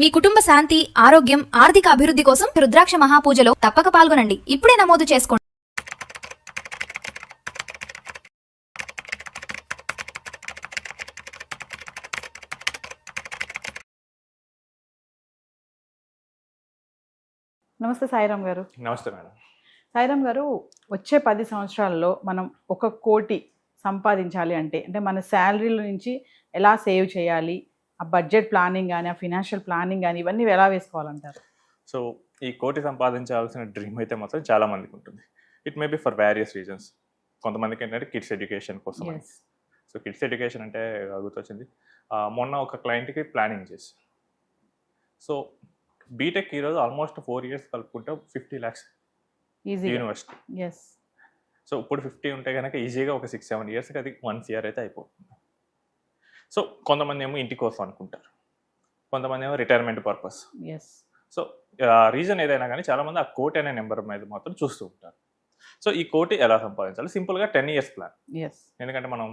మీ కుటుంబ శాంతి, ఆరోగ్యం, ఆర్థిక అభివృద్ధి కోసం రుద్రాక్ష మహాపూజలో తప్పక పాల్గొనండి. ఇప్పుడే నమోదు చేసుకోండి. నమస్తే సాయిరామ్ గారు. నమస్తే మేడం. సాయిరామ్ గారు, వచ్చే 10 సంవత్సరాల్లో మనం 1 కోటి సంపాదించాలి అంటే మన శాలరీల నుంచి ఎలా సేవ్ చేయాలి, ఆ బడ్జెట్ ప్లానింగ్ కానీ, ఆ ఫినాన్షియల్ ప్లానింగ్ కానీ, ఇవన్నీ ఎలా వేసుకోవాలంటారు? సో ఈ కోటి సంపాదించాల్సిన డ్రీమ్ అయితే మాత్రం చాలా మందికి ఉంటుంది. It may be for various reasons. కొంతమందికి ఏంటంటే కిడ్స్ ఎడ్యుకేషన్ కోసం. సో కిడ్స్ ఎడ్యుకేషన్ అంటే గుర్తొచ్చింది, మొన్న ఒక క్లయింట్కి ప్లానింగ్ చేసి, సో బీటెక్ ఈరోజు ఆల్మోస్ట్ 4 years కలుపుకుంటే 50 lakhs ఈజీ యూనివర్సిటీ. సో ఇప్పుడు 50 ఉంటే కనుక ఈజీగా ఒక 6-7 yearsకి అది 1 CR అయితే అయిపోతుంది. సో కొంతమంది ఏమో ఇంటి కోసం అనుకుంటారు, కొంతమంది ఏమో రిటైర్మెంట్ పర్పస్. సో రీజన్ ఏదైనా కానీ చాలామంది ఆ కోటి అనే నెంబర్ మీద మాత్రం చూస్తూ ఉంటారు. సో ఈ కోటి ఎలా సంపాదించాలి? సింపుల్గా 10 years ప్లాన్. ఎందుకంటే మనం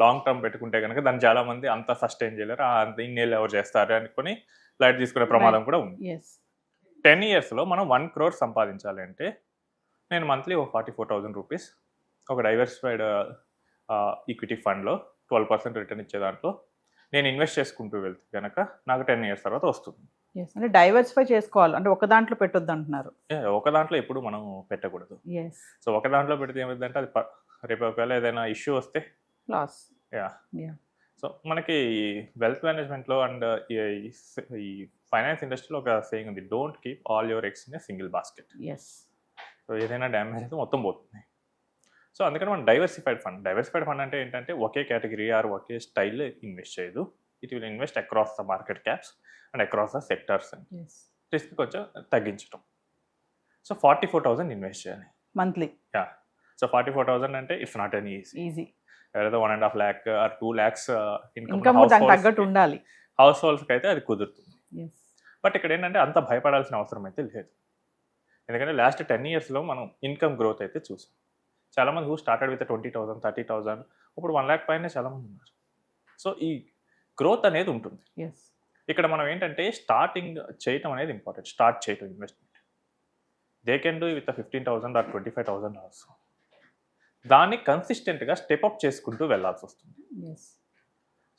లాంగ్ టర్మ్ పెట్టుకుంటే కనుక దాన్ని చాలామంది అంత సస్టైన్ చేయలేరు, అంత ఇన్నేళ్ళు ఎవరు చేస్తారు అనుకుని లైట్ తీసుకునే ప్రమాదం కూడా ఉంది. 10 yearsలో మనం 1 crore సంపాదించాలి అంటే నేను మంత్లీ ఒక 44,000 rupees ఒక డైవర్సిఫైడ్ ఈక్విటీ ఫండ్లో 12% రిటర్న్ ఇచ్చే దాంట్లో నేను ఇన్వెస్ట్ చేసుకుంటూ వెళ్తే కనుక నాకు 10 years తర్వాత వస్తుంది. అంటే డైవర్సిఫై చేసుకోవాలి, అంటే ఒక దాంట్లో పెట్టొద్దు అంటున్నారు. ఒక దాంట్లో ఎప్పుడు మనం పెట్టకూడదు. సో ఒక దాంట్లో పెడితే ఏమైందంటే అది రేపు ఒకవేళ ఏదైనా ఇష్యూ వస్తే లాస్. సో మనకి వెల్త్ మేనేజ్మెంట్లో అండ్ ఈ ఫైనాన్స్ ఇండస్ట్రీలో ఒక సేయింగ్ ఉంది, don't keep all your eggs in a single basket. So ఏదైనా డ్యామేజ్ అయితే మొత్తం పోతుంది. సో అందుకని మనం డైవర్సిఫైడ్ ఫండ్ అంటే ఏంటంటే ఒకే కేటగిరీ ఆర్ ఒకే స్టైల్ ఇన్వెస్ట్ చేయదు. It will invest across the market caps and across the sectors అని రిస్క్ కొంచెం తగ్గించడం. సో 44,000 ఇన్వెస్ట్ చేయాలి మంత్లీ. సో 44,000 అంటే ఇట్స్ నాట్ ఎన్ ఈజీ. ఏదో 1.5 lakh ఆర్ 2 lakhs ఇన్కమ్ తగ్గట్టు ఉండాలి. హౌస్ హోల్డ్స్కి అయితే అది కుదురుతుంది. బట్ ఇక్కడ ఏంటంటే అంత భయపడాల్సిన అవసరం అయితే లేదు. ఎందుకంటే లాస్ట్ 10 yearsలో మనం ఇన్కమ్ గ్రోత్ అయితే చూసాం. చాలామంది హూ స్టార్టెడ్ విత్ 20,000, 30,000 ఇప్పుడు 1 lakh పైన చాలామంది ఉన్నారు. సో ఈ గ్రోత్ అనేది ఉంటుంది. ఇక్కడ మనం ఏంటంటే స్టార్టింగ్ చేయటం అనేది ఇంపార్టెంట్. స్టార్ట్ చేయటం investment they can do with 15,000 or 25,000 also. దాన్ని కన్సిస్టెంట్గా స్టెప్అప్ చేసుకుంటూ వెళ్ళాల్సి వస్తుంది.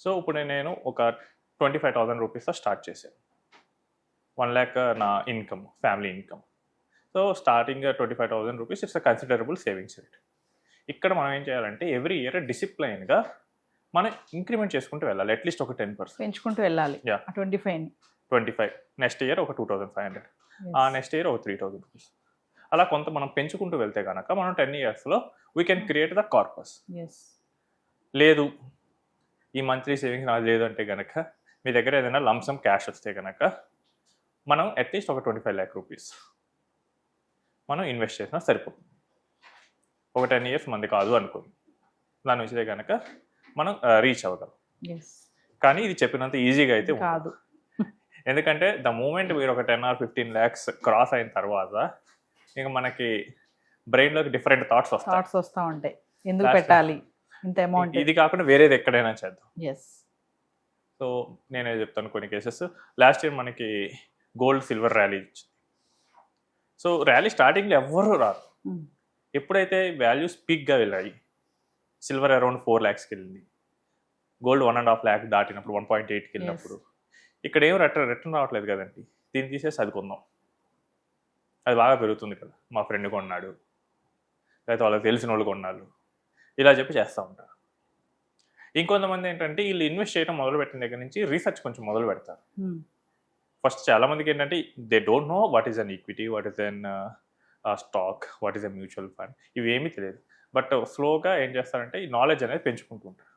సో ఇప్పుడు నేను ఒక 25,000 రూపీస్తో స్టార్ట్ చేశాను. 1 lakh నా income, family income. So starting 25,000 rupees it's a considerable savings rate. ఇక్కడ మనం ఏం చేయాలంటే ఎవ్రీ ఇయర్ డిసిప్లైన్గా మనం ఇంక్రిమెంట్ చేసుకుంటూ వెళ్ళాలి. అట్లీస్ట్ ఒక 10% పెంచుకుంటూ వెళ్ళాలి. 25 నెక్స్ట్ ఇయర్ ఒక 2,500, ఆ నెక్స్ట్ ఇయర్ ఒక 3,000 రూపీస్. అలా కొంత మనం పెంచుకుంటూ వెళ్తే కనుక మనం 10 yearsలో we can create the corpus. లేదు ఈ మంత్లీ సేవింగ్స్ నాకు లేదు అంటే కనుక మీ దగ్గర ఏదైనా లంసమ్ క్యాష్ వస్తే కనుక మనం అట్లీస్ట్ ఒక 25 lakh రూపీస్ మనం ఇన్వెస్ట్ చేసినా సరిపోతుంది. ఒక 10 years మంది కాదు అనుకోండి, దాని నుంచితే కనుక మనం రీచ్ అవ్వగలం. కానీ ఇది చెప్పినంత ఈజీగా అయితే కాదు. ఎందుకంటే ద మూమెంట్ మీరు ఒక 10 or 15 lakhs క్రాస్ అయిన తర్వాత ఇంకా మనకి బ్రెయిన్లోకి డిఫరెంట్ థాట్స్ వస్తూ ఉంటాయి. ఎందుకు పెట్టాలి ఇంత అమౌంట్, ఇది కాకుండా వేరేది ఎక్కడైనా చేద్దాం. సో నేనే చెప్తాను కొన్ని కేసెస్. లాస్ట్ ఇయర్ మనకి గోల్డ్ సిల్వర్ ర్యాలీ ఇచ్చింది. సో ర్యాలీ స్టార్టింగ్లో ఎవ్వరూ రాదు. ఎప్పుడైతే వాల్యూస్ పీక్గా వెళ్ళాయి, సిల్వర్ అరౌండ్ 4 lakhsకి వెళ్ళింది, గోల్డ్ 1.5 lakh దాటినప్పుడు 1.8కి వెళ్ళినప్పుడు ఇక్కడ ఏం రిటర్న్ రావట్లేదు కదండి, దీన్ని తీసేసి అది కొందాం, అది బాగా పెరుగుతుంది కదా, మా ఫ్రెండ్ కొన్నాడు లేకపోతే వాళ్ళకి తెలిసిన వాళ్ళు కొన్నాడు, ఇలా చెప్పి చేస్తూ ఉంటారు. ఇంకొంతమంది ఏంటంటే వీళ్ళు ఇన్వెస్ట్ చేయడం మొదలు పెట్టిన దగ్గర నుంచి రీసెర్చ్ కొంచెం మొదలు పెడతారు. ఫస్ట్ చాలామందికి ఏంటంటే they don't know what is an equity, what is an stock, what is a mutual fund, ఇవేమీ తెలియదు. బట్ స్లోగా ఏం చేస్తారంటే ఈ నాలెడ్జ్ అనేది పెంచుకుంటూ ఉంటారు.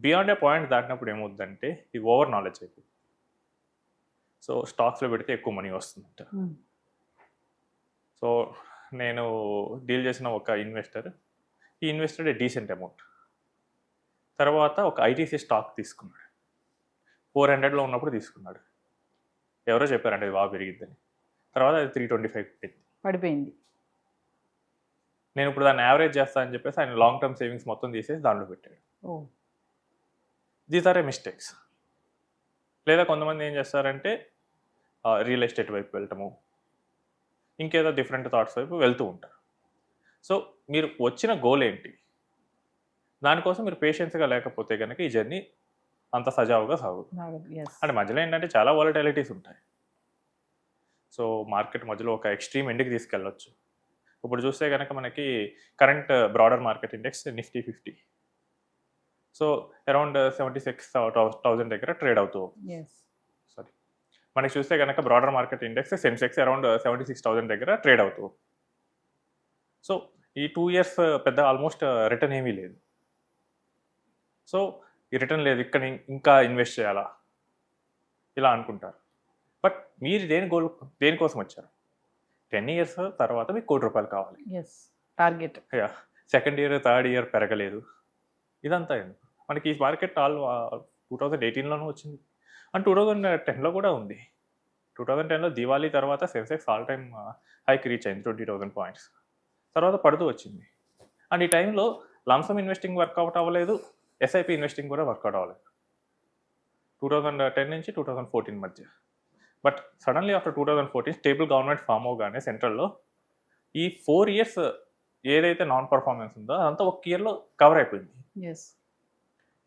బియాండ్ ఏ పాయింట్ దాటినప్పుడు ఏమవుతుందంటే ఇది ఓవర్ నాలెడ్జ్ అయిపోతుంది. సో స్టాక్స్లో పెడితే ఎక్కువ మనీ వస్తుందంట. సో నేను డీల్ చేసిన ఒక ఇన్వెస్టర్, ఈ ఇన్వెస్టర్ డీసెంట్ అమౌంట్, తర్వాత ఒక ఐటీసీ స్టాక్ తీసుకున్నాడు. 400లో ఉన్నప్పుడు తీసుకున్నాడు. ఎవరో చెప్పారంటే అది బాగా పెరిగిద్దని. తర్వాత అది 325 పడిపోయింది. నేను ఇప్పుడు దాన్ని యావరేజ్ చేస్తా అని చెప్పేసి ఆయన లాంగ్ టర్మ్ సేవింగ్స్ మొత్తం తీసేసి దాంట్లో పెట్టాడు. These are a mistakes. లేదా కొంతమంది ఏం చేస్తారంటే రియల్ ఎస్టేట్ వైపు వెళ్ళటము, ఇంకేదో డిఫరెంట్ థాట్స్ వైపు వెళ్తూ ఉంటారు. సో మీరు వచ్చిన గోల్ ఏంటి, దానికోసం మీరు పేషెన్స్గా లేకపోతే కనుక ఈ జర్నీ అంత సజావుగా సాగు. అంటే మధ్యలో ఏంటంటే చాలా వాలటాలిటీస్ ఉంటాయి. సో మార్కెట్ మధ్యలో ఒక ఎక్స్ట్రీమ్ ఎండ్కి తీసుకెళ్ళొచ్చు. ఇప్పుడు చూస్తే కనుక మనకి current broader market index Nifty 50, so around 76,000 దగ్గర ట్రేడ్ అవుతూ, సారీ మనకి చూస్తే కనుక broader market index Sensex around 76,000 దగ్గర ట్రేడ్ అవుతూ. సో ఈ 2 years పెద్ద ఆల్మోస్ట్ రిటర్న్ ఏమీ లేదు. సో ఈ రిటర్న్ లేదు, ఇక్కడ ఇంకా ఇన్వెస్ట్ చేయాలా ఇలా అనుకుంటారు. బట్ మీరు దేనికోసం వచ్చారు? 10 years తర్వాత మీకు ₹1,00,00,000 కావాలి, target. Second year third year పెరగలేదు, ఇదంతా ఎందుకు? మనకి ఈ మార్కెట్ 2018లోనూ వచ్చింది అండ్ 2010లో కూడా ఉంది. 2010లో దివాళీ తర్వాత Sensex all time high reach అయింది 20,000 points, తర్వాత పడుతూ వచ్చింది. అండ్ ఈ టైంలో లంసమ్ ఇన్వెస్టింగ్ వర్కౌట్ అవ్వలేదు, ఎస్ఐపి ఇన్వెస్టింగ్ కూడా వర్కౌట్ అవ్వలేదు 2010 నుంచి 2014 మధ్య. But suddenly after 2014 stable government form అవగానే సెంట్రల్లో ఈ 4 years ఏదైతే నాన్ పర్ఫార్మెన్స్ ఉందో అదంతా ఒక ఇయర్లో కవర్ అయిపోయింది.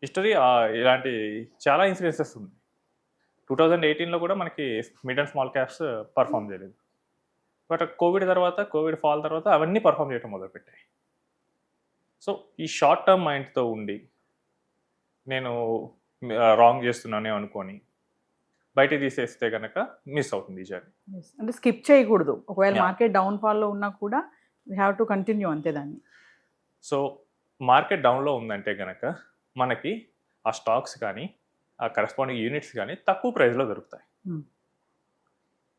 హిస్టరీ ఇలాంటి చాలా ఇన్సిడెన్సెస్ ఉంది. 2018లో కూడా మనకి mid and small caps perform చేయలేదు. బట్ కోవిడ్ ఫాల్ తర్వాత అవన్నీ పర్ఫామ్ చేయడం మొదలుపెట్టాయి. సో ఈ షార్ట్ టర్మ్ మైండ్తో ఉండి నేను రాంగ్ చేస్తున్నానే అనుకొని బయట తీసేస్తే కనుక మిస్ అవుతుంది ఈ జర్నీ. అంటే స్కిప్ చేయకూడదు. ఒకవేళ Yeah. మార్కెట్ డౌన్ఫాల్లో ఉన్నా కూడా వీ హ్యావ్ టు కంటిన్యూ అంతే దాన్ని. సో మార్కెట్ డౌన్లో ఉందంటే కనుక మనకి ఆ స్టాక్స్ కానీ ఆ కరెస్పాండింగ్ యూనిట్స్ కానీ తక్కువ ప్రైస్లో దొరుకుతాయి.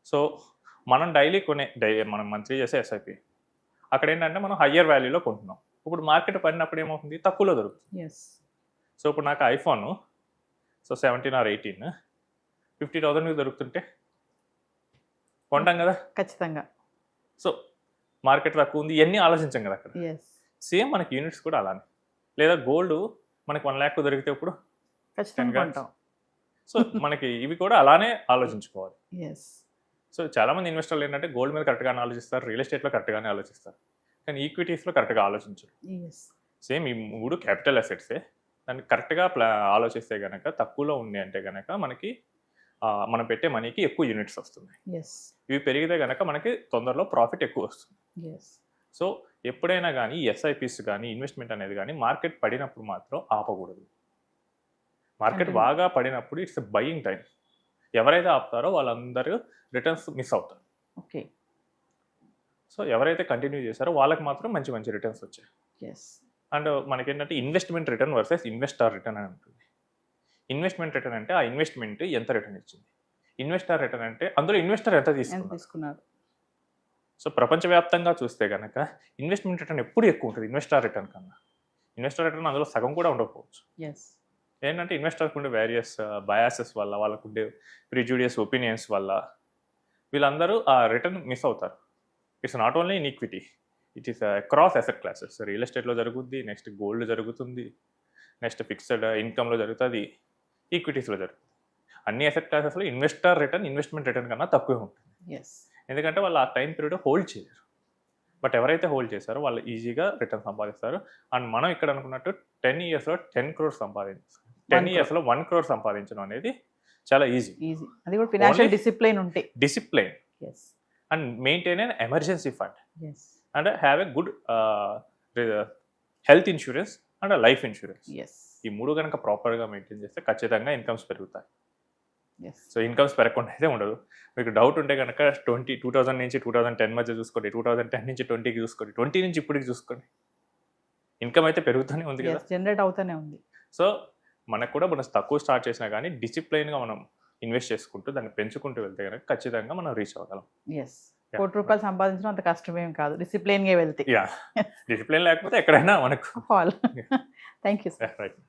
సో మనం మనం మంత్లీ చేసే ఎస్ఐపి అక్కడ ఏంటంటే మనం హయ్యర్ వాల్యూలో కొంటున్నాం. ఇప్పుడు మార్కెట్ పడినప్పుడు ఏమవుతుంది, తక్కువలో దొరుకుతుంది. సో ఇప్పుడు నాకు ఐఫోన్ 17 or 18 50,000 దొరుకుతుంటే కొంటాం కదా ఖచ్చితంగా. సో మార్కెట్ తక్కువ ఉంది, ఇవన్నీ ఆలోచించాం కదా అక్కడ. సేమ్ మనకి యూనిట్స్ కూడా అలానే. లేదా గోల్డ్ మనకి 1,00,000 దొరికితే ఇప్పుడు ఖచ్చితంగా కొంటాం. సో మనకి ఇవి కూడా అలానే ఆలోచించుకోవాలి. సో చాలామంది ఇన్వెస్టర్లు ఏంటంటే గోల్డ్ మీద కరెక్ట్గానే ఆలోచిస్తారు, రియల్ ఎస్టేట్లో కరెక్ట్గానే ఆలోచిస్తారు, కానీ ఈక్విటీస్లో కరెక్ట్గా ఆలోచించరు. సేమ్ ఈ 3 క్యాపిటల్ అసెట్సే, దాన్ని కరెక్ట్గా ఆలోచిస్తే కనుక తక్కువలో ఉంది అంటే కనుక మనకి మనం పెట్టే మనీకి ఎక్కువ యూనిట్స్ వస్తున్నాయి. ఇవి పెరిగితే కనుక మనకి తొందరలో ప్రాఫిట్ ఎక్కువ వస్తుంది. సో ఎప్పుడైనా కానీ ఎస్ఐపిస్ కానీ ఇన్వెస్ట్మెంట్ అనేది కానీ మార్కెట్ పడినప్పుడు మాత్రం ఆపకూడదు. మార్కెట్ బాగా పడినప్పుడు ఇట్స్ బయింగ్ టైం. ఎవరైతే ఆపుతారో వాళ్ళందరూ రిటర్న్స్ మిస్ అవుతారు. సో ఎవరైతే కంటిన్యూ చేశారో వాళ్ళకి మాత్రం మంచి మంచి రిటర్న్స్ వచ్చాయి. అండ్ మనకేంటంటే investment return versus investor return అని ఉంటుంది. ఇన్వెస్ట్మెంట్ రిటర్న్ అంటే ఆ ఇన్వెస్ట్మెంట్ ఎంత రిటర్న్ ఇచ్చింది, ఇన్వెస్టర్ రిటర్న్ అంటే అందులో ఇన్వెస్టర్ ఎంత తీసుకున్నారు. సో ప్రపంచవ్యాప్తంగా చూస్తే కనుక ఇన్వెస్ట్మెంట్ రిటర్న్ ఎప్పుడు ఎక్కువ ఉంటుంది ఇన్వెస్టర్ రిటర్న్ కన్నా. ఇన్వెస్టర్ రిటర్న్ అందులో సగం కూడా ఉండకపోవచ్చు. ఏంటంటే ఇన్వెస్టర్కి ఉండే వేరియస్ బయాసెస్ వల్ల, వాళ్ళకు ఉండే ప్రిజుడియస్ ఒపీనియన్స్ వల్ల వీళ్ళందరూ ఆ రిటర్న్ మిస్ అవుతారు. It's not only in equity, it is across asset classes. Real ఎస్టేట్లో జరుగుతుంది, నెక్స్ట్ గోల్డ్ జరుగుతుంది, నెక్స్ట్ ఫిక్స్డ్ ఇన్కమ్లో జరుగుతుంది, ఈక్విటీస్లో జరుగుతుంది. అన్ని అసెట్ క్లాసెస్లో ఇన్వెస్ట్మెంట్ రిటర్న్ కన్నా తక్కువే ఉంటుంది. ఎందుకంటే వాళ్ళు ఆ టైం పీరియడ్ హోల్డ్ చేయరు. బట్ ఎవరైతే హోల్డ్ చేశారో వాళ్ళు ఈజీగా రిటర్న్ సంపాదిస్తారు. అండ్ మనం ఇక్కడ అనుకున్నట్టు 10 yearsలో 10 crores సంపాదించాలి. 10 yearsలో 1 crore సంపాదించడం అనేది చాలా ఈజీ. అది కూడా ఫైనాన్షియల్ డిసిప్లిన్ ఉంటే. Discipline and maintain an emergency fund and have a good health insurance and life insurance. ఈ 3 కనుక ప్రాపర్గా మెయింటైన్ చేస్తే ఖచ్చితంగా ఇన్కమ్స్ పెరుగుతాయి. సో ఇన్కమ్స్ పెరగకుండా అయితే ఉండదు. మీకు డౌట్ ఉంటే కనుక 2000 నుంచి 2010 మధ్య చూసుకోండి, 2010 నుంచి 20కి చూసుకోండి, 20 నుంచి ఇప్పటికి చూసుకోండి, ఇన్కమ్ అయితే పెరుగుతూనే ఉంది కదా, జనరేట్ అవుతూనే ఉంది. సో మనకు కూడా మనం తక్కువ స్టార్ట్ చేసినా కానీ డిసిప్లైన్గా మనం ఇన్వెస్ట్ చేసుకుంటూ దాన్ని పెంచుకుంటూ వెళ్తే కనుక ఖచ్చితంగా మనం రీచ్ అవ్వగలం. ₹1,00,00,000 సంపాదించడం అంత కష్టమేం కాదు, డిసిప్లైన్గా వెళ్తే. డిసిప్లైన్ లేకపోతే ఎక్కడైనా మనకు. Thank you sir. రైట్.